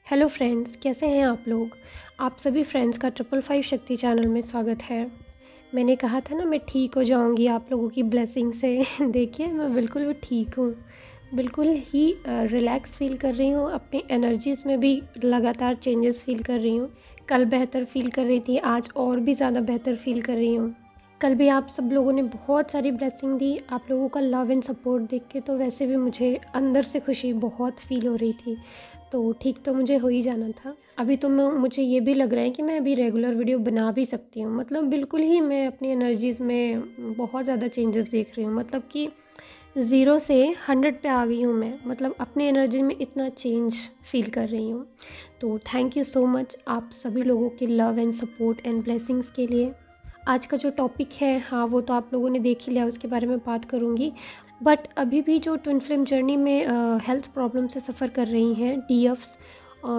Hello friends, कैसे हैं आप लोग। आप सभी फ्रेंड्स का 555 शक्ति चैनल में स्वागत है। मैंने कहा था ना मैं ठीक हो जाऊंगी आप लोगों की ब्लेसिंग से। देखिए मैं बिल्कुल भी ठीक हूँ, बिल्कुल ही रिलैक्स फील कर रही हूँ। अपनी एनर्जीज़ में भी लगातार चेंजेस फील कर रही हूँ। कल बेहतर फील कर रही थी, आज और भी ज़्यादा बेहतर फील कर रही हूँ। कल भी आप सब लोगों ने बहुत सारी ब्लेसिंग दी। आप लोगों का लव एंड सपोर्ट देख के तो वैसे भी मुझे अंदर से खुशी बहुत फील हो रही थी। तो ठीक तो मुझे हो ही जाना था। अभी तो मुझे ये भी लग रहा है कि मैं अभी रेगुलर वीडियो बना भी सकती हूँ। मतलब बिल्कुल ही मैं अपनी एनर्जीज़ में बहुत ज़्यादा चेंजेस देख रही हूँ। मतलब कि 0 से 100 पे आ गई हूँ मैं। मतलब अपनी एनर्जी में इतना चेंज फील कर रही हूँ। तो थैंक यू सो मच आप सभी लोगों के love and support and blessings के लिए। आज का जो टॉपिक है हाँ वो तो आप लोगों ने देख ही लिया, उसके बारे में बात करूँगी। बट अभी भी जो ट्विन फ्लेम जर्नी में हेल्थ प्रॉब्लम से सफ़र कर रही हैं डीएफ्स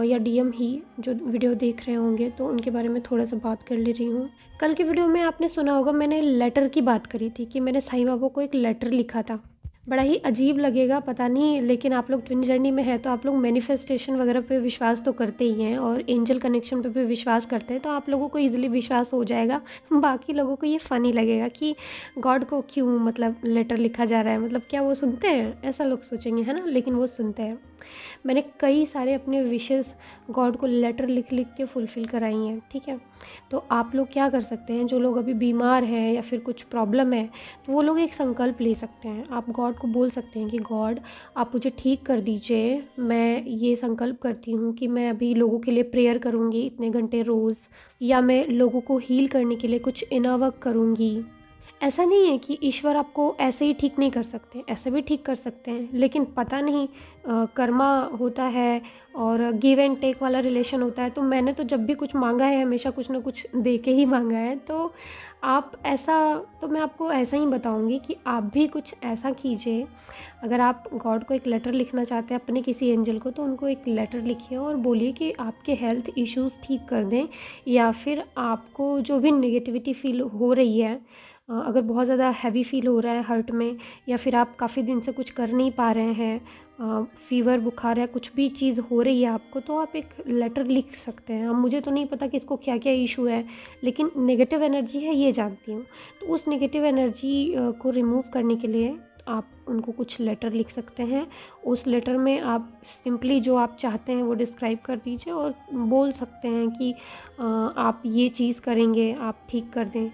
या डीएम ही जो वीडियो देख रहे होंगे तो उनके बारे में थोड़ा सा बात कर ले रही हूँ। कल के वीडियो में आपने सुना होगा मैंने लेटर की बात करी थी कि मैंने साईं बाबा को एक लेटर लिखा था। बड़ा ही अजीब लगेगा पता नहीं, लेकिन आप लोग ट्विन जर्नी में है तो आप लोग मैनिफेस्टेशन वगैरह पे विश्वास तो करते ही हैं और एंजल कनेक्शन पे भी विश्वास करते हैं, तो आप लोगों को इजीली विश्वास हो जाएगा। बाकी लोगों को ये फ़नी लगेगा कि गॉड को क्यों मतलब लेटर लिखा जा रहा है, मतलब क्या वो सुनते हैं, ऐसा लोग सोचेंगे है ना, लेकिन वो सुनते हैं। मैंने कई सारे अपने विशेस गॉड को लेटर लिख लिख के फुलफ़िल कराई हैं, ठीक है। तो आप लोग क्या कर सकते हैं, जो लोग अभी बीमार हैं या फिर कुछ प्रॉब्लम है तो वो लोग एक संकल्प ले सकते हैं। आप गॉड को बोल सकते हैं कि गॉड आप मुझे ठीक कर दीजिए। मैं ये संकल्प करती हूँ कि मैं अभी लोगों के लिए प्रेयर करूँगी इतने घंटे रोज़, या मैं लोगों को हील करने के लिए कुछ इनर वर्क करूँगी। ऐसा नहीं है कि ईश्वर आपको ऐसे ही ठीक नहीं कर सकते, ऐसे भी ठीक कर सकते हैं, लेकिन पता नहीं कर्मा होता है और गिव एंड टेक वाला रिलेशन होता है। तो मैंने तो जब भी कुछ मांगा है हमेशा कुछ ना कुछ दे के ही मांगा है। तो आप ऐसा, तो मैं आपको ऐसा ही बताऊंगी कि आप भी कुछ ऐसा कीजिए। अगर आप गॉड को एक लेटर लिखना चाहते हैं अपने किसी एंजल को, तो उनको एक लेटर लिखिए और बोलिए कि आपके हेल्थ इश्यूज़ ठीक कर दें, या फिर आपको जो भी नेगेटिविटी फील हो रही है, अगर बहुत ज़्यादा हैवी फील हो रहा है हर्ट में, या फिर आप काफ़ी दिन से कुछ कर नहीं पा रहे हैं, फ़ीवर बुखार या कुछ भी चीज़ हो रही है आपको, तो आप एक लेटर लिख सकते हैं। अब मुझे तो नहीं पता कि इसको क्या क्या इशू है, लेकिन नेगेटिव एनर्जी है ये जानती हूँ। तो उस नेगेटिव एनर्जी को रिमूव करने के लिए आप उनको कुछ लेटर लिख सकते हैं। उस लेटर में आप सिंपली जो आप चाहते हैं वो डिस्क्राइब कर दीजिए और बोल सकते हैं कि आप ये चीज़ करेंगे, आप ठीक कर दें।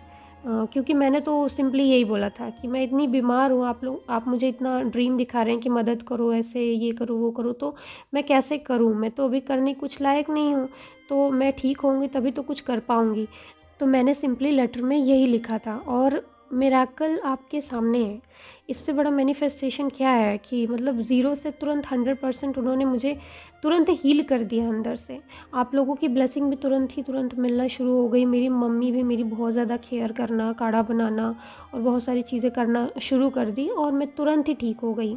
क्योंकि मैंने तो सिंपली यही बोला था कि मैं इतनी बीमार हूँ, आप मुझे इतना ड्रीम दिखा रहे हैं कि मदद करो, ऐसे ये करो वो करो, तो मैं कैसे करूँ, मैं तो अभी करने कुछ लायक नहीं हूँ। तो मैं ठीक होंगी तभी तो कुछ कर पाऊँगी। तो मैंने सिंपली लेटर में यही लिखा था और मिरेकल आपके सामने है। इससे बड़ा मैनिफेस्टेशन क्या है कि मतलब 0 से तुरंत 100% उन्होंने मुझे तुरंत हील कर दिया अंदर से। आप लोगों की ब्लेसिंग भी तुरंत मिलना शुरू हो गई। मेरी मम्मी भी मेरी बहुत ज़्यादा केयर करना, काढ़ा बनाना और बहुत सारी चीज़ें करना शुरू कर दी और मैं तुरंत ही ठीक हो गई,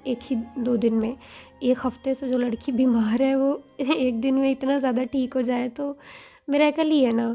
1 ही 2 दिन में। 1 हफ़्ते से जो लड़की बीमार है वो 1 दिन में इतना ज़्यादा ठीक हो जाए तो मिरेकल ही है ना।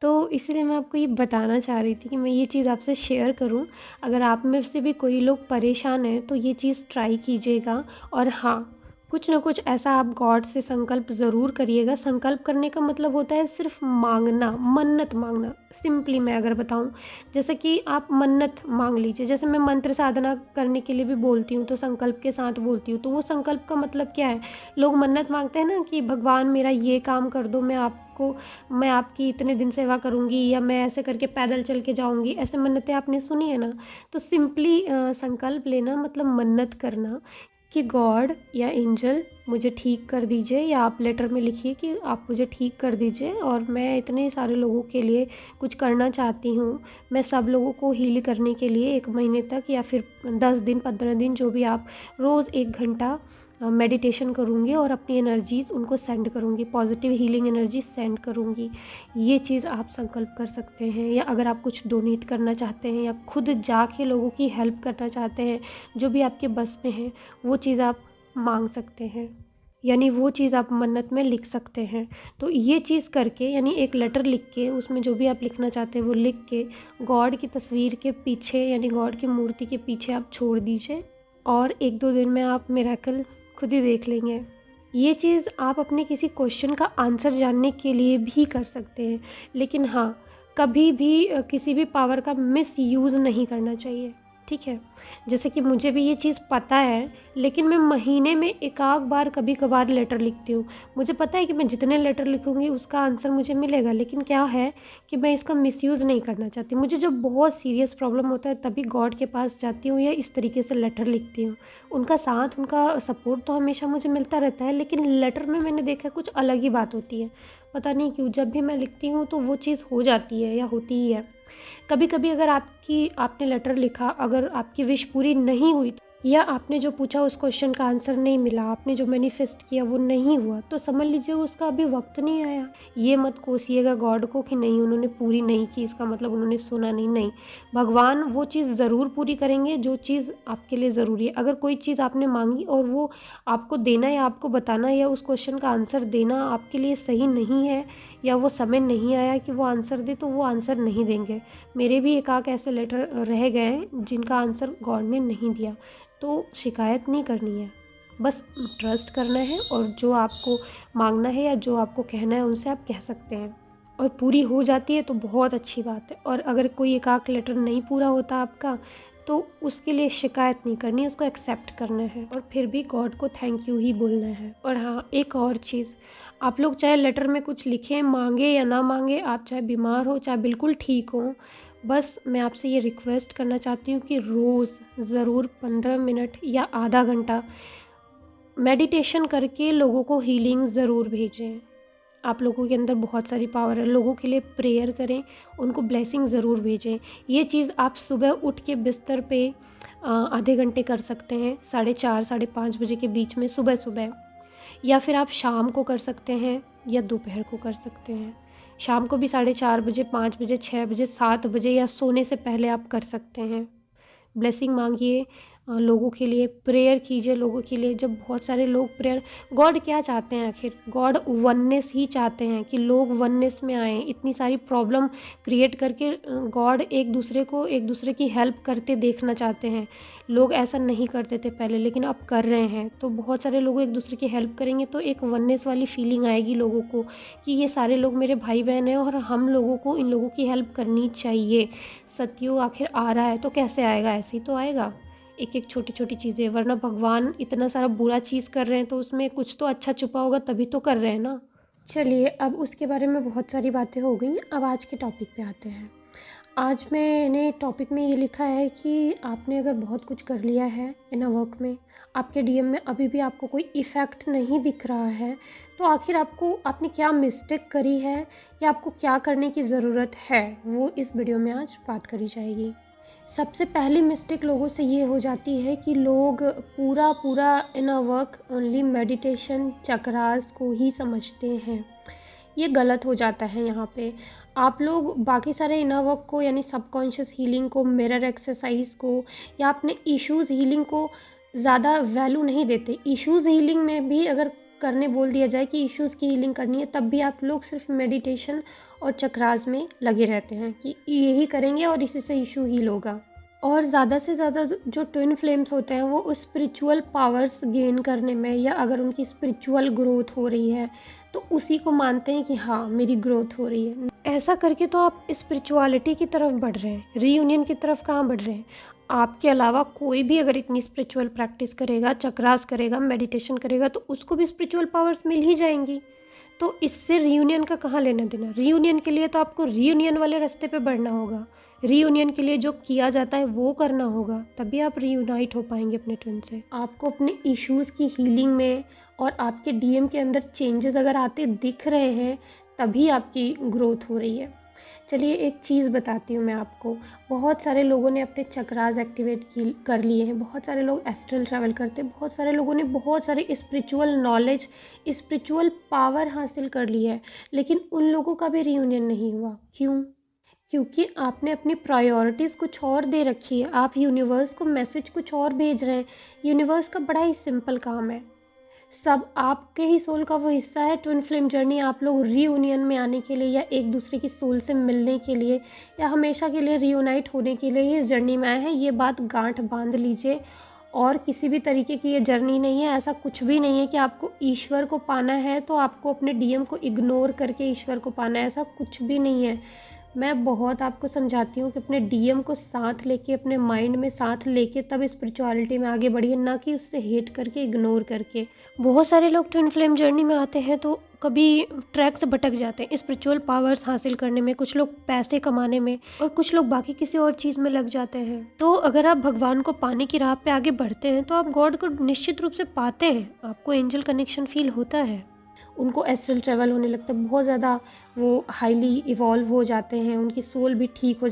तो इसीलिए मैं आपको ये बताना चाह रही थी कि मैं ये चीज़ आपसे शेयर करूं। अगर आप में से भी कोई लोग परेशान हैं तो ये चीज़ ट्राई कीजिएगा। और हाँ, कुछ ना कुछ ऐसा आप गॉड से संकल्प ज़रूर करिएगा। संकल्प करने का मतलब होता है सिर्फ मांगना, मन्नत मांगना। सिंपली मैं अगर बताऊं, जैसे कि आप मन्नत मांग लीजिए। जैसे मैं मंत्र साधना करने के लिए भी बोलती हूँ तो संकल्प के साथ बोलती हूँ। तो वो संकल्प का मतलब क्या है, लोग मन्नत मांगते हैं ना कि भगवान मेरा ये काम कर दो, मैं आपकी इतने दिन सेवा करूँगी, या मैं ऐसे करके पैदल चल के जाऊँगी, ऐसे मन्नतें आपने सुनी है ना। तो सिंपली संकल्प लेना मतलब मन्नत करना कि गॉड या एंजल मुझे ठीक कर दीजिए, या आप लेटर में लिखिए कि आप मुझे ठीक कर दीजिए और मैं इतने सारे लोगों के लिए कुछ करना चाहती हूँ। मैं सब लोगों को हील करने के लिए 1 महीने तक या फिर 10 दिन 15 दिन जो भी आप रोज़ 1 घंटा मेडिटेशन करूँगी और अपनी एनर्जीज़ उनको सेंड करूँगी, पॉजिटिव हीलिंग एनर्जी सेंड करूँगी। ये चीज़ आप संकल्प कर सकते हैं। या अगर आप कुछ डोनेट करना चाहते हैं या खुद जाके लोगों की हेल्प करना चाहते हैं, जो भी आपके बस में है वो चीज़ आप मांग सकते हैं, यानी वो चीज़ आप मन्नत में लिख सकते हैं। तो ये चीज़ करके, यानी एक लेटर लिख के उसमें जो भी आप लिखना चाहते हैं वो लिख के गॉड की तस्वीर के पीछे, यानी गॉड की मूर्ति के पीछे आप छोड़ दीजिए और 1-2 दिन में आप मिरेकल खुद ही देख लेंगे। ये चीज़ आप अपने किसी क्वेश्चन का आंसर जानने के लिए भी कर सकते हैं, लेकिन हाँ, कभी भी किसी भी पावर का मिसयूज़ नहीं करना चाहिए, ठीक है। जैसे कि मुझे भी ये चीज़ पता है, लेकिन मैं महीने में एक आध बार कभी कभार लेटर लिखती हूँ। मुझे पता है कि मैं जितने लेटर लिखूँगी उसका आंसर मुझे मिलेगा, लेकिन क्या है कि मैं इसका मिसयूज़ नहीं करना चाहती। मुझे जब बहुत सीरियस प्रॉब्लम होता है तभी गॉड के पास जाती हूँ या इस तरीके से लेटर लिखती हूँ। उनका साथ, उनका सपोर्ट तो हमेशा मुझे मिलता रहता है, लेकिन लेटर में मैंने देखा कुछ अलग ही बात होती है। पता नहीं क्यों जब भी मैं लिखती हूँ तो वो चीज़ हो जाती है या होती ही है। कभी कभी अगर आपने लेटर लिखा, अगर आपकी विश पूरी नहीं हुई या आपने जो पूछा उस क्वेश्चन का आंसर नहीं मिला, आपने जो मैनिफेस्ट किया वो नहीं हुआ, तो समझ लीजिए उसका अभी वक्त नहीं आया। ये मत कोसिएगा गॉड को कि नहीं उन्होंने पूरी नहीं की, इसका मतलब उन्होंने सुना नहीं। नहीं, भगवान वो चीज़ ज़रूर पूरी करेंगे जो चीज़ आपके लिए ज़रूरी है। अगर कोई चीज़ आपने मांगी और वो आपको देना या आपको बताना या उस क्वेश्चन का आंसर देना आपके लिए सही नहीं है या वो समय नहीं आया कि वो आंसर दे, तो वो आंसर नहीं देंगे। मेरे भी एक आध ऐसे लेटर रह गए हैं जिनका आंसर गॉड ने नहीं दिया। तो शिकायत नहीं करनी है, बस ट्रस्ट करना है और जो आपको मांगना है या जो आपको कहना है उनसे आप कह सकते हैं, और पूरी हो जाती है तो बहुत अच्छी बात है। और अगर कोई एक आध लेटर नहीं पूरा होता आपका तो उसके लिए शिकायत नहीं करनी है, उसको एक्सेप्ट करना है और फिर भी गॉड को थैंक यू ही बोलना है। और हाँ, एक और चीज़, आप लोग चाहे लेटर में कुछ लिखें, मांगे या ना मांगे, आप चाहे बीमार हो चाहे बिल्कुल ठीक हो, बस मैं आपसे ये रिक्वेस्ट करना चाहती हूँ कि रोज़ ज़रूर 15 मिनट या आधा घंटा मेडिटेशन करके लोगों को हीलिंग ज़रूर भेजें। आप लोगों के अंदर बहुत सारी पावर है, लोगों के लिए प्रेयर करें, उनको ब्लेसिंग ज़रूर भेजें। ये चीज़ आप सुबह उठ के बिस्तर पे आधे घंटे कर सकते हैं, 4:30 साढ़े 5 बजे के बीच में सुबह सुबह, या फिर आप शाम को कर सकते हैं या दोपहर को कर सकते हैं। शाम को भी 4:30 बजे, 5 बजे, 6 बजे, 7 बजे या सोने से पहले आप कर सकते हैं। ब्लेसिंग मांगिए, लोगों के लिए प्रेयर कीजिए, लोगों के लिए। जब बहुत सारे लोग प्रेयर, गॉड क्या चाहते हैं आखिर? गॉड वननेस ही चाहते हैं कि लोग वननेस में आएँ। इतनी सारी प्रॉब्लम क्रिएट करके गॉड एक दूसरे की हेल्प करते देखना चाहते हैं। लोग ऐसा नहीं करते थे पहले, लेकिन अब कर रहे हैं। तो बहुत सारे लोग एक दूसरे की हेल्प करेंगे तो एक वननेस वाली फीलिंग आएगी लोगों को कि ये सारे लोग मेरे भाई बहन हैं और हम लोगों को इन लोगों की हेल्प करनी चाहिए। सतयुग आखिर आ रहा है तो कैसे आएगा? ऐसे ही तो आएगा, एक एक छोटी छोटी चीज़ें। वरना भगवान इतना सारा बुरा चीज़ कर रहे हैं तो उसमें कुछ तो अच्छा छुपा होगा, तभी तो कर रहे हैं ना। चलिए, अब उसके बारे में बहुत सारी बातें हो गई, अब आज के टॉपिक पे आते हैं। आज मैंने टॉपिक में ये लिखा है कि आपने अगर बहुत कुछ कर लिया है इन वर्क में, आपके डीएम में अभी भी आपको कोई इफ़ेक्ट नहीं दिख रहा है, तो आखिर आपने क्या मिस्टेक करी है या आपको क्या करने की ज़रूरत है, वो इस वीडियो में आज बात करी जाएगी। सबसे पहली मिस्टेक लोगों से ये हो जाती है कि लोग पूरा inner work only meditation chakras को ही समझते हैं। ये गलत हो जाता है। यहाँ पे आप लोग बाकी सारे इनर वर्क को, यानी सबकॉन्शियस हीलिंग को, मिरर एक्सरसाइज को या अपने इश्यूज़ हीलिंग को ज़्यादा वैल्यू नहीं देते। इश्यूज़ हीलिंग में भी अगर करने बोल दिया जाए कि इश्यूज़ की हीलिंग करनी है, तब भी आप लोग सिर्फ मेडिटेशन और चक्रास में लगे रहते हैं कि यही करेंगे और इसी से इशू हील होगा। और ज़्यादा से ज़्यादा जो ट्विन फ्लेम्स होते हैं वो उस स्पिरिचुअल पावर्स गेन करने में, या अगर उनकी स्पिरिचुअल ग्रोथ हो रही है तो उसी को मानते हैं कि हाँ मेरी ग्रोथ हो रही है। ऐसा करके तो आप स्पिरिचुअलिटी की तरफ बढ़ रहे हैं, रीयूनियन की तरफ कहाँ बढ़ रहे हैं। आपके अलावा कोई भी अगर इतनी स्पिरिचुअल प्रैक्टिस करेगा, चक्रास करेगा, मेडिटेशन करेगा, तो उसको भी स्पिरिचुअल पावर्स मिल ही जाएंगी। तो इससे रीयूनियन का कहाँ लेना देना। रीयूनियन के लिए तो आपको रीयूनियन वाले रास्ते पे बढ़ना होगा। रीयूनियन के लिए जो किया जाता है वो करना होगा, तभी आप रीयूनाइट हो पाएंगे अपने ट्विन से। आपको अपने इश्यूज़ की हीलिंग में और आपके डीएम के अंदर चेंजेस अगर आते दिख रहे हैं, तभी आपकी ग्रोथ हो रही है। चलिए एक चीज़ बताती हूँ मैं आपको। बहुत सारे लोगों ने अपने चक्रास एक्टिवेट कर लिए हैं, बहुत सारे लोग एस्ट्रल ट्रैवल करते हैं, बहुत सारे लोगों ने बहुत सारे स्पिरिचुअल नॉलेज, स्पिरिचुअल पावर हासिल कर ली है, लेकिन उन लोगों का भी रियूनियन नहीं हुआ। क्यों? क्योंकि आपने अपनी प्रायोरिटीज़ कुछ और दे रखी है। आप यूनिवर्स को मैसेज कुछ और भेज रहे हैं। यूनिवर्स का बड़ा ही सिंपल काम है, सब आपके ही सोल का वो हिस्सा है। ट्विन फ्लेम जर्नी आप लोग रीयूनियन में आने के लिए, या एक दूसरे की सोल से मिलने के लिए, या हमेशा के लिए रीयूनाइट होने के लिए ही इस जर्नी में आए हैं। ये बात गांठ बांध लीजिए और किसी भी तरीके की ये जर्नी नहीं है। ऐसा कुछ भी नहीं है कि आपको ईश्वर को पाना है तो आपको अपने डीएम को इग्नोर करके ईश्वर को पाना है, ऐसा कुछ भी नहीं है। मैं बहुत आपको समझाती हूँ कि अपने डीएम को साथ लेके, अपने माइंड में साथ लेके तब स्पिरिचुअलिटी में आगे बढ़िए, ना कि उससे हेट करके, इग्नोर करके। बहुत सारे लोग ट्विन फ्लेम जर्नी में आते हैं तो कभी ट्रैक से भटक जाते हैं स्पिरिचुअल पावर्स हासिल करने में, कुछ लोग पैसे कमाने में, और कुछ लोग बाकी किसी और चीज़ में लग जाते हैं। तो अगर आप भगवान को पाने की राह पे आगे बढ़ते हैं तो आप गॉड को निश्चित रूप से पाते हैं। आपको एंजल कनेक्शन फील होता है, उनको एस्ट्रल ट्रैवल होने लगता है, बहुत ज़्यादा वो हाईली इवॉल्व हो जाते हैं, उनकी सोल भी ठीक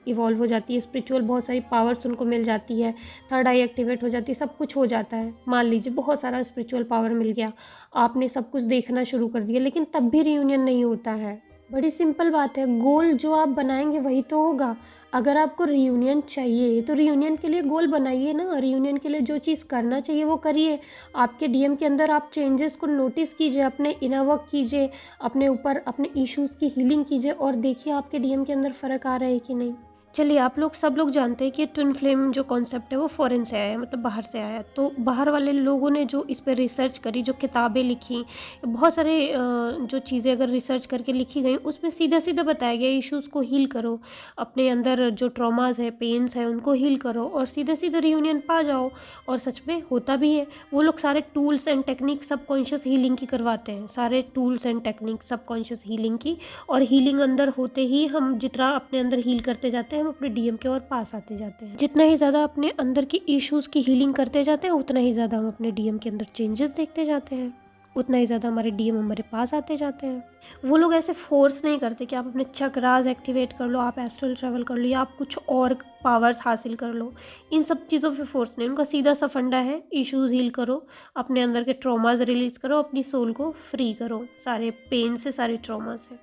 इवॉल्व हो जाती है, स्पिरिचुअल बहुत सारी पावर्स उनको मिल जाती है, थर्ड आई एक्टिवेट हो जाती है, सब कुछ हो जाता है। मान लीजिए बहुत सारा स्पिरिचुअल पावर मिल गया, आपने सब कुछ देखना शुरू कर दिया, लेकिन तब भी रियूनियन नहीं होता है। बड़ी सिंपल बात है, गोल जो आप बनाएंगे वही तो होगा। अगर आपको रियूनियन चाहिए तो रियूनियन के लिए गोल बनाइए ना, रियूनियन के लिए जो चीज़ करना चाहिए वो करिए। आपके डीएम के अंदर आप चेंजेस को नोटिस कीजिए, अपने इनर वर्क कीजिए, अपने ऊपर अपने इश्यूज़ की हीलिंग कीजिए और देखिए आपके डीएम के अंदर फ़र्क आ रहा है कि नहीं। चलिए, आप लोग सब लोग जानते हैं कि ट्विन फ्लेम जो कॉन्सेप्ट है वो फॉरेन से आया है, मतलब बाहर से आया है। तो बाहर वाले लोगों ने जो इस पर रिसर्च करी, जो किताबें लिखी, बहुत सारे जो चीज़ें अगर रिसर्च करके लिखी गई उसमें सीधा सीधा बताया गया इश्यूज़ को हील करो, अपने अंदर जो ट्रॉमास है, पेन्स है, उनको हील करो और सीधा सीधा रियूनियन पा जाओ। और सच में होता भी है। वो लोग सारे tools and technique subconscious healing की करवाते हैं, सारे tools and technique subconscious healing की। और हीलिंग अंदर होते ही हम जितना अपने अंदर हील करते जाते हैं हम अपने डीएम के और पास आते जाते हैं। जितना ही ज़्यादा अपने अंदर की इश्यूज़ की हीलिंग करते जाते हैं उतना ही ज़्यादा हम अपने डीएम के अंदर चेंजेस देखते जाते हैं, उतना ही ज़्यादा हमारे डीएम हमारे पास आते जाते हैं। वो लोग ऐसे फोर्स नहीं करते कि आप अपने चक्रास एक्टिवेट कर लो, आप एस्ट्रल ट्रैवल कर लो या आप कुछ और पावर्स हासिल कर लो। इन सब चीज़ों पे फोर्स नहीं, उनका सीधा सा फंडा है, इश्यूज़ हील करो, अपने अंदर के ट्रॉमास रिलीज़ करो, अपनी सोल को फ्री करो सारे पेन से, सारे ट्रॉमा से।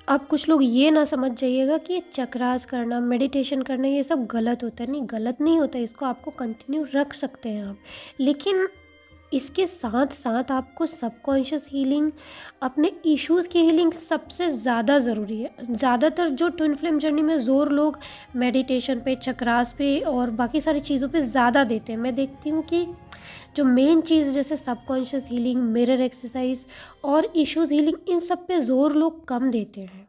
अब कुछ लोग ये ना समझ जाइएगा कि ये चक्रास करना, मेडिटेशन करना ये सब गलत होता है। नहीं, गलत नहीं होता, इसको आपको कंटिन्यू रख सकते हैं आप, लेकिन इसके साथ साथ आपको सबकॉन्शियस हीलिंग, अपने इश्यूज़ की हीलिंग सबसे ज़्यादा ज़रूरी है। ज़्यादातर जो ट्विन फ्लेम जर्नी में ज़ोर लोग मेडिटेशन पे, चक्रास पे और बाकी सारी चीज़ों पे ज़्यादा देते हैं। मैं देखती हूँ कि जो मेन चीज़ जैसे सबकॉन्शियस हीलिंग, मिरर एक्सरसाइज और इश्यूज़ हीलिंग, इन सब पे ज़ोर लोग कम देते हैं।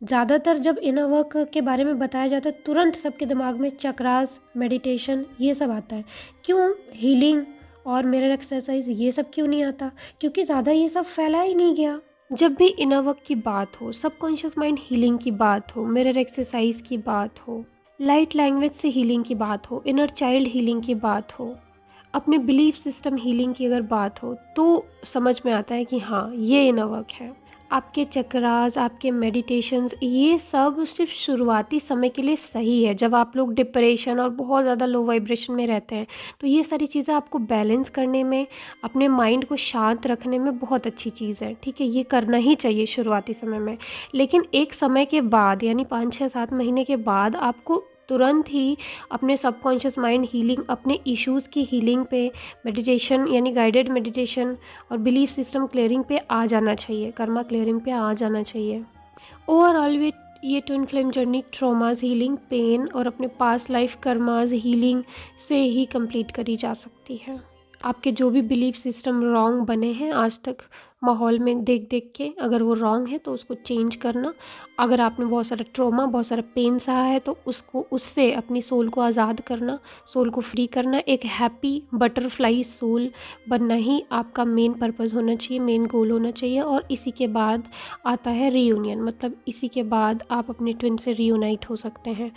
ज़्यादातर जब इनर वर्क के बारे में बताया जाता है तुरंत सबके दिमाग में चक्रास, मेडिटेशन ये सब आता है। क्यों हीलिंग और मिरर एक्सरसाइज ये सब क्यों नहीं आता? क्योंकि ज़्यादा ये सब फैला ही नहीं गया। जब भी इनर वर्क की बात हो, सबकॉन्शियस माइंड हीलिंग की बात हो, मिरर एक्सरसाइज की बात हो, लाइट लैंग्वेज से हीलिंग की बात हो, इनर चाइल्ड हीलिंग की बात हो, अपने बिलीफ सिस्टम हीलिंग की अगर बात हो, तो समझ में आता है कि हाँ ये इनर वर्क है। आपके चक्रास, आपके मेडिटेशंस ये सब सिर्फ शुरुआती समय के लिए सही है। जब आप लोग डिप्रेशन और बहुत ज़्यादा लो वाइब्रेशन में रहते हैं तो ये सारी चीज़ें आपको बैलेंस करने में, अपने माइंड को शांत रखने में बहुत अच्छी चीज़ है। ठीक है, ये करना ही चाहिए शुरुआती समय में। लेकिन एक समय के बाद यानी 5, 6, 7 महीने के बाद आपको तुरंत ही अपने सबकॉन्शियस माइंड हीलिंग, अपने इश्यूज़ की हीलिंग पे, मेडिटेशन यानी गाइडेड मेडिटेशन और बिलीफ सिस्टम क्लियरिंग पे आ जाना चाहिए, कर्मा क्लियरिंग पे आ जाना चाहिए। ओवरऑल ये twin flame journey traumas healing, pain और अपने पास्ट लाइफ कर्मास हीलिंग से ही कंप्लीट करी जा सकती है। आपके जो भी बिलीफ सिस्टम रॉन्ग बने हैं आज तक माहौल में देख देख के, अगर वो रॉन्ग है तो उसको चेंज करना। अगर आपने बहुत सारा ट्रॉमा, बहुत सारा पेन सहा है तो उससे अपनी सोल को आज़ाद करना, सोल को फ्री करना। एक हैप्पी बटरफ्लाई सोल बनना ही आपका मेन पर्पज़ होना चाहिए, मेन गोल होना चाहिए। और इसी के बाद आता है रीयूनियन, मतलब इसी के बाद आप अपने ट्विन से रीयूनाइट हो सकते हैं।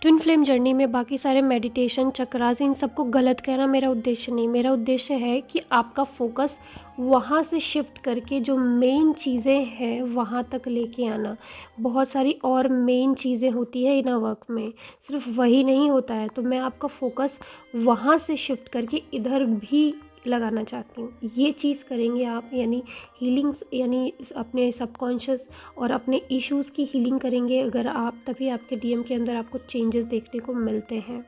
ट्विन फ्लेम जर्नी में बाकी सारे मेडिटेशन, चक्रास, इन सबको गलत कहना मेरा उद्देश्य नहीं। मेरा उद्देश्य है कि आपका फोकस वहाँ से शिफ्ट करके जो मेन चीज़ें हैं वहाँ तक लेके आना। बहुत सारी और मेन चीज़ें होती है इनर वर्क में, सिर्फ वही नहीं होता है। तो मैं आपका फोकस वहाँ से शिफ्ट करके इधर भी लगाना चाहती हूँ। ये चीज़ करेंगे आप, यानी हीलिंग्स, यानी अपने सबकॉन्शियस और अपने इश्यूज़ की हीलिंग करेंगे अगर आप, तभी आपके डीएम के अंदर आपको चेंजेस देखने को मिलते हैं।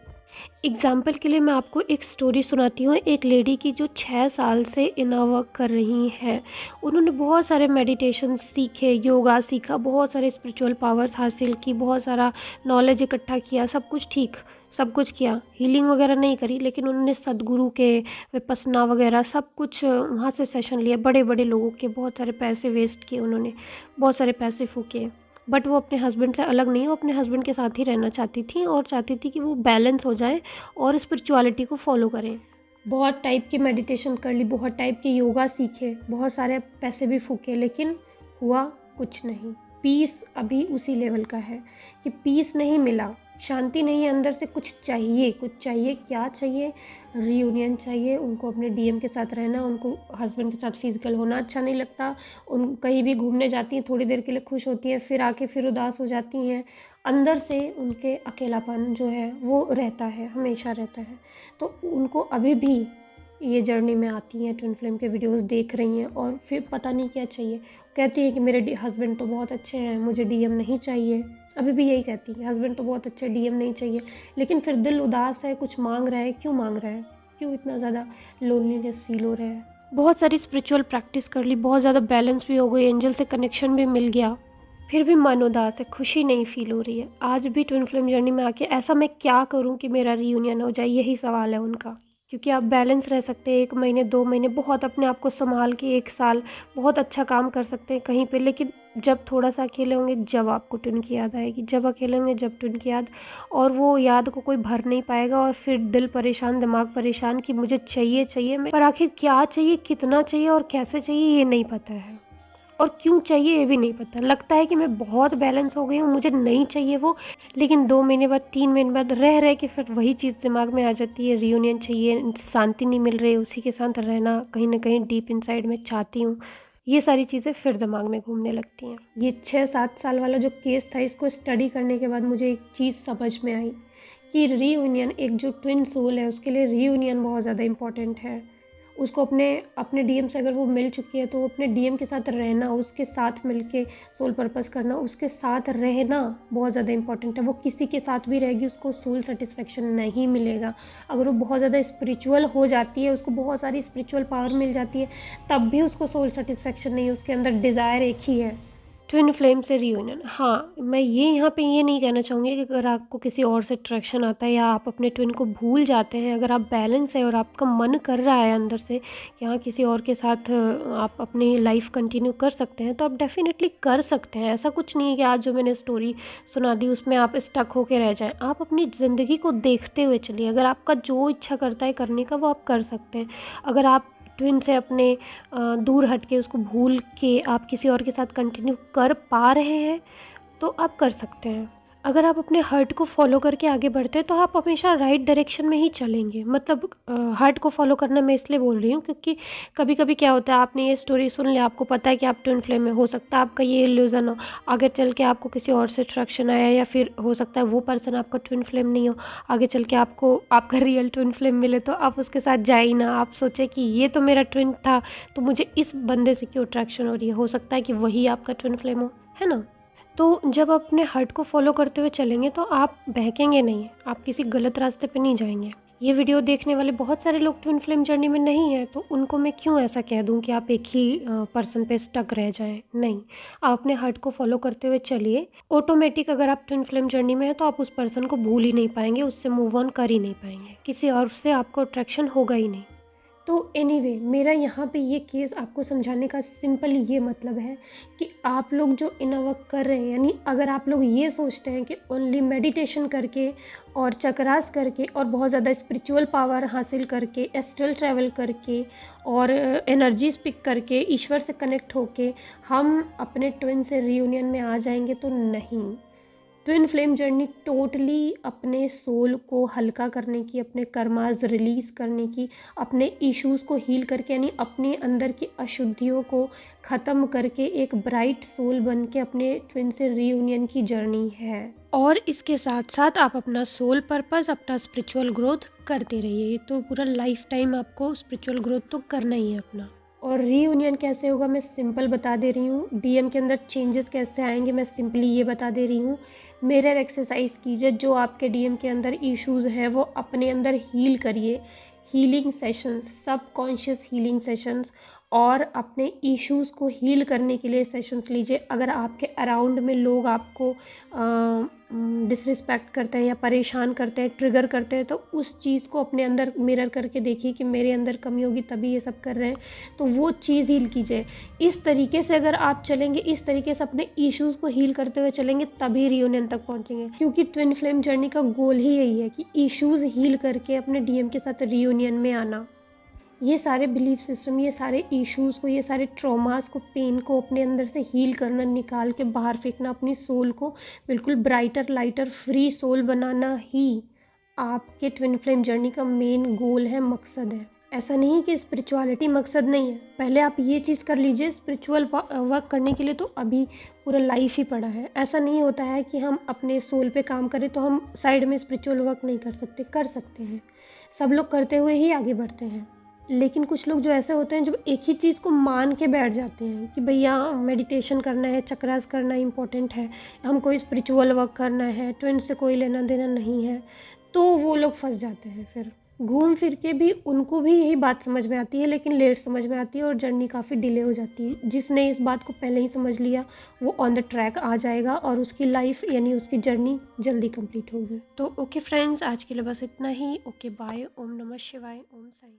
एग्जाम्पल के लिए मैं आपको एक स्टोरी सुनाती हूँ, एक लेडी की जो 6 साल से इनर वर्क कर रही हैं। उन्होंने बहुत सारे मेडिटेशन सीखे, योगा सीखा, बहुत सारे स्पिरिचुअल पावर्स हासिल की, बहुत सारा नॉलेज इकट्ठा किया, सब कुछ ठीक। सब कुछ किया, हीलिंग वगैरह नहीं करी, लेकिन उन्होंने सद्गुरु के विपस्सना वगैरह सब कुछ वहाँ से सेशन लिए, बड़े बड़े लोगों के, बहुत सारे पैसे वेस्ट किए उन्होंने, बहुत सारे पैसे फूके। बट वो अपने हस्बैंड से अलग नहीं, वो अपने हस्बैंड के साथ ही रहना चाहती थी और चाहती थी कि वो बैलेंस हो जाए और स्पिरिचुअलिटी को फॉलो करें। बहुत टाइप की मेडिटेशन कर ली, बहुत टाइप के योगा सीखे, बहुत सारे पैसे भी फूके, लेकिन हुआ कुछ नहीं। पीस अभी उसी लेवल का है कि पीस नहीं मिला, शांति नहीं, अंदर से कुछ चाहिए, कुछ चाहिए। क्या चाहिए? रीयूनियन चाहिए उनको, अपने डीएम के साथ रहना, उनको हस्बैंड के साथ फिजिकल होना अच्छा नहीं लगता, उन कहीं भी घूमने जाती हैं, थोड़ी देर के लिए खुश होती हैं, फिर आके फिर उदास हो जाती हैं। अंदर से उनके अकेलापन जो है वो रहता है, हमेशा रहता है। तो उनको अभी भी ये जर्नी में आती हैं, ट्विन फ्लेम के वीडियोस देख रही हैं और फिर पता नहीं क्या चाहिए। कहती है कि मेरे हस्बैंड तो बहुत अच्छे हैं, मुझे डीएम नहीं चाहिए। अभी भी यही कहती है, हस्बैंड तो बहुत अच्छे, डीएम नहीं चाहिए। लेकिन फिर दिल उदास है, कुछ मांग रहा है। क्यों मांग रहा है? क्यों इतना ज़्यादा लोनलीनेस फील हो रहा है? बहुत सारी स्पिरिचुअल प्रैक्टिस कर ली, बहुत ज़्यादा बैलेंस भी हो गई, एंजल से कनेक्शन भी मिल गया, फिर भी मन उदास है, खुशी नहीं फील हो रही है। आज भी ट्विन फ्लेम जर्नी में आके ऐसा मैं क्या करूं कि मेरा रीयूनियन हो जाए, यही सवाल है उनका। क्योंकि आप बैलेंस रह सकते हैं 1 महीने 2 महीने, बहुत अपने आप को संभाल के 1 साल बहुत अच्छा काम कर सकते हैं कहीं पे, लेकिन जब थोड़ा सा अकेले होंगे, जब आपको ट्विन की याद आएगी, जब अकेले होंगे, जब ट्विन की याद, और वो याद को कोई भर नहीं पाएगा, और फिर दिल परेशान, दिमाग परेशान कि मुझे चाहिए चाहिए, पर आखिर क्या चाहिए, कितना चाहिए और कैसे चाहिए ये नहीं पता है, और क्यों चाहिए ये भी नहीं पता। लगता है कि मैं बहुत बैलेंस हो गई हूँ, मुझे नहीं चाहिए वो, लेकिन 2 महीने बाद 3 महीने बाद रह रह के फिर वही चीज़ दिमाग में आ जाती है, रीयूनियन चाहिए, शांति नहीं मिल रही, उसी के साथ रहना कहीं ना कहीं डीप इनसाइड में चाहती हूँ। ये सारी चीज़ें फिर दिमाग में घूमने लगती हैं। ये 6-7 साल वाला जो केस था, इसको स्टडी करने के बाद मुझे एक चीज़ समझ में आई कि रीयूनियन, एक जो ट्विन सोल है उसके लिए रीयूनियन बहुत ज़्यादा इम्पॉर्टेंट है। उसको अपने डीएम से अगर वो मिल चुकी है तो अपने डीएम के साथ रहना, उसके साथ मिलके सोल पर्पस करना, उसके साथ रहना बहुत ज़्यादा इंपॉर्टेंट है। वो किसी के साथ भी रहेगी, उसको सोल सेटिस्फेक्शन नहीं मिलेगा। अगर वो बहुत ज़्यादा स्पिरिचुअल हो जाती है, उसको बहुत सारी स्पिरिचुअल पावर मिल जाती है, तब भी उसको सोल सेटिस्फेक्शन नहीं है, उसके अंदर डिज़ायर एक ही है, ट्विन फ्लेम से रीयूनियन। हाँ, मैं यहाँ पे ये नहीं कहना चाहूँगी कि अगर आपको किसी और से अट्रैक्शन आता है या आप अपने ट्विन को भूल जाते हैं, अगर आप बैलेंस है और आपका मन कर रहा है अंदर से कि हाँ किसी और के साथ आप अपनी लाइफ कंटिन्यू कर सकते हैं, तो आप डेफिनेटली कर सकते हैं। ऐसा कुछ नहीं है कि आज जो मैंने स्टोरी सुना दी उसमें आप स्टक होके रह जाएं। आप अपनी ज़िंदगी को देखते हुए चलिए, अगर आपका जो इच्छा करता है करने का वो आप कर सकते हैं। अगर आप ट्विन से अपने दूर हट के, उसको भूल के आप किसी और के साथ कंटिन्यू कर पा रहे हैं तो आप कर सकते हैं। अगर आप अपने हार्ट को फॉलो करके आगे बढ़ते हैं तो आप हमेशा राइट डायरेक्शन में ही चलेंगे। मतलब हार्ट को फॉलो करना मैं इसलिए बोल रही हूँ क्योंकि कभी कभी क्या होता है, आपने ये स्टोरी सुन लिया, आपको पता है कि आप ट्विन फ्लेम में, हो सकता है आपका ये इल्यूजन हो, आगे चल के आपको किसी और से अट्रैक्शन आया, या फिर हो सकता है वो पर्सन आपका ट्विन फ्लेम नहीं हो, आगे चल के आपको आपका रियल ट्विन फ्लेम मिले तो आप उसके साथ जाए ही ना, आप सोचे कि ये तो मेरा ट्विन था तो मुझे इस बंदे से क्यों अट्रैक्शन हो रही है। हो सकता है कि वही आपका ट्विन फ्लेम हो, है ना। तो जब अपने हार्ट को फॉलो करते हुए चलेंगे तो आप बहकेंगे नहीं, आप किसी गलत रास्ते पे नहीं जाएंगे। ये वीडियो देखने वाले बहुत सारे लोग ट्विन फ्लेम जर्नी में नहीं है, तो उनको मैं क्यों ऐसा कह दूं कि आप एक ही पर्सन पे स्टक रह जाएं। नहीं, आप अपने हार्ट को फॉलो करते हुए चलिए। ऑटोमेटिक अगर आप ट्विन फ्लेम जर्नी में है तो आप उस पर्सन को भूल ही नहीं पाएंगे, उससे मूव ऑन कर ही नहीं पाएंगे, किसी और से आपको अट्रैक्शन होगा ही नहीं। तो एनीवे, मेरा यहाँ पे ये केस आपको समझाने का सिंपल ये मतलब है कि आप लोग जो इनर वर्क कर रहे हैं, यानी अगर आप लोग ये सोचते हैं कि ओनली मेडिटेशन करके और चक्रास करके और बहुत ज़्यादा स्पिरिचुअल पावर हासिल करके, एस्ट्रल ट्रैवल करके और एनर्जीज पिक करके, ईश्वर से कनेक्ट होके हम अपने ट्विन से रीयूनियन में आ जाएंगे, तो नहीं। ट्विन फ्लेम जर्नी टोटली अपने सोल को हल्का करने की, अपने कर्मास रिलीज़ करने की, अपने इश्यूज़ को हील करके, यानी अपने अंदर की अशुद्धियों को ख़त्म करके एक ब्राइट सोल बन के अपने ट्विन से रीयूनियन की जर्नी है। और इसके साथ साथ आप अपना सोल पर्पस, अपना स्पिरिचुअल ग्रोथ करते रहिए। तो पूरा लाइफ टाइम आपको स्पिरिचुअल ग्रोथ तो करना ही है अपना। और रीयूनियन कैसे होगा मैं सिंपल बता दे रही हूँ। डीएम के अंदर चेंजेस कैसे आएंगे मैं सिंपली ये बता दे रही हूँ। मिरर एक्सरसाइज कीजिए, जो आपके डीएम के अंदर इश्यूज़ है वो अपने अंदर हील करिए। हीलिंग सेशंस, सब कॉन्शियस हीलिंग सेशंस, और अपने इश्यूज़ को हील करने के लिए सेशंस लीजिए। अगर आपके अराउंड में लोग आपको डिसरिस्पेक्ट करते हैं या परेशान करते हैं, ट्रिगर करते हैं, तो उस चीज़ को अपने अंदर मिरर करके देखिए कि मेरे अंदर कमी होगी तभी ये सब कर रहे हैं, तो वो चीज़ हील कीजिए। इस तरीके से अगर आप चलेंगे, इस तरीके से अपने इश्यूज़ को हील करते हुए चलेंगे, तभी रियूनियन तक पहुँचेंगे। क्योंकि ट्विन फ्लेम जर्नी का गोल ही यही है कि इश्यूज़ हील करके अपने डीएम के साथ रियूनियन में आना। ये सारे बिलीफ सिस्टम, ये सारे इश्यूज़ को, ये सारे ट्रॉमास को, पेन को अपने अंदर से हील करना, निकाल के बाहर फेंकना, अपनी सोल को बिल्कुल ब्राइटर, लाइटर, फ्री सोल बनाना ही आपके ट्विन फ्लेम जर्नी का मेन गोल है, मकसद है। ऐसा नहीं कि स्पिरिचुअलिटी मकसद नहीं है, पहले आप ये चीज़ कर लीजिए। स्पिरिचुअल वर्क करने के लिए तो अभी पूरा लाइफ ही पड़ा है। ऐसा नहीं होता है कि हम अपने सोल पे काम करें तो हम साइड में स्पिरिचुअल वर्क नहीं कर सकते, कर सकते हैं। सब लोग करते हुए ही आगे बढ़ते हैं। लेकिन कुछ लोग जो ऐसे होते हैं जो एक ही चीज़ को मान के बैठ जाते हैं कि भैया मेडिटेशन करना है, चक्रास करना इम्पोर्टेंट है, हमको स्पिरिचुअल वर्क करना है, ट्विन से कोई लेना देना नहीं है, तो वो लोग फंस जाते हैं। फिर घूम फिर के भी उनको भी यही बात समझ में आती है, लेकिन लेट समझ में आती है और जर्नी काफ़ी डिले हो जाती है। जिसने इस बात को पहले ही समझ लिया वो ऑन द ट्रैक आ जाएगा और उसकी लाइफ यानी उसकी जर्नी जल्दी कंप्लीट होगी। तो ओके फ्रेंड्स, आज के लिए बस इतना ही। Okay bye. ओम नमः शिवाय। ओम साई।